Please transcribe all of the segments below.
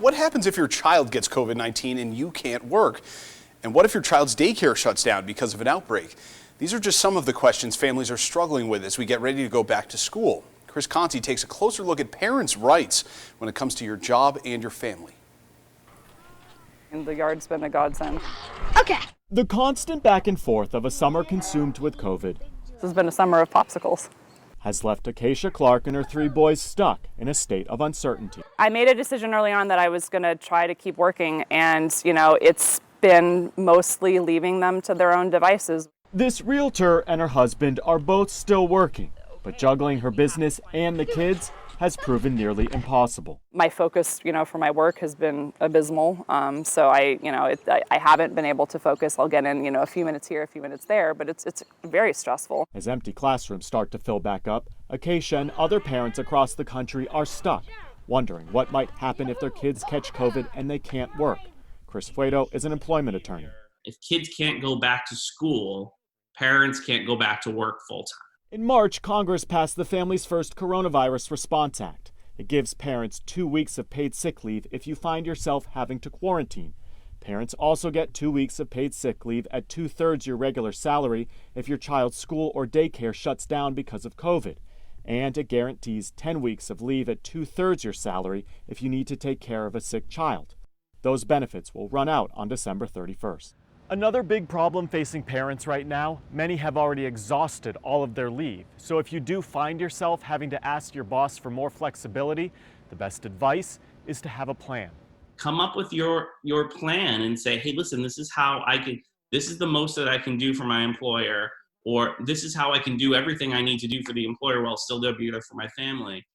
What happens if your child gets COVID-19 and you can't work? And what if your child's daycare shuts down because of an outbreak? These are just some of the questions families are struggling with as we get ready to go back to school. Chris Conti takes a closer look at parents' rights when it comes to your job and your family. And the yard's been a godsend. Okay. The constant back and forth of a summer consumed with COVID This has been a summer of popsicles. has left Acacia Clark and her 3 boys stuck in a state of uncertainty. I made a decision early on that I was going to try to keep working, and it's been mostly leaving them to their own devices. This realtor and her husband are both still working, but juggling her business and the kids has proven nearly impossible. My focus, for my work has been abysmal. So I haven't been able to focus. I'll get in, a few minutes here, a few minutes there, but it's very stressful. As empty classrooms start to fill back up, Acacia and other parents across the country are stuck, wondering what might happen if their kids catch COVID and they can't work. Chris Fuedo is an employment attorney. If kids can't go back to school, parents can't go back to work full time. In March, Congress passed the Family's First Coronavirus Response Act. It gives parents 2 weeks of paid sick leave if you find yourself having to quarantine. Parents also get 2 weeks of paid sick leave at 2/3 your regular salary if your child's school or daycare shuts down because of COVID. And it guarantees 10 weeks of leave at 2/3 your salary if you need to take care of a sick child. Those benefits will run out on December 31st. Another big problem facing parents right now, many have already exhausted all of their leave. So if you do find yourself having to ask your boss for more flexibility, the best advice is to have a plan. Come up with your plan and say, hey, listen, this is the most that I can do for my employer, or this is how I can do everything I need to do for the employer while still be there for my family.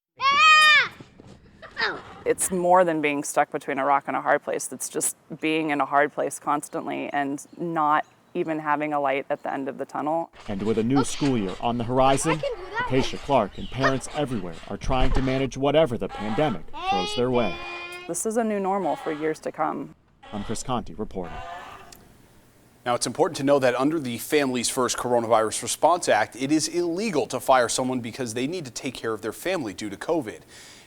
It's more than being stuck between a rock and a hard place. It's just being in a hard place constantly and not even having a light at the end of the tunnel. And with a new school year on the horizon, Acacia Clark and parents everywhere are trying to manage whatever the pandemic throws their way. This is a new normal for years to come. I'm Chris Conti reporting. Now, it's important to know that under the Family's First Coronavirus Response Act, it is illegal to fire someone because they need to take care of their family due to COVID.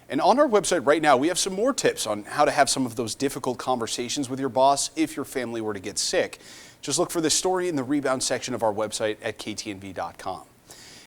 And on our website right now, we have some more tips on how to have some of those difficult conversations with your boss if your family were to get sick. Just look for this story in the rebound section of our website at ktnv.com.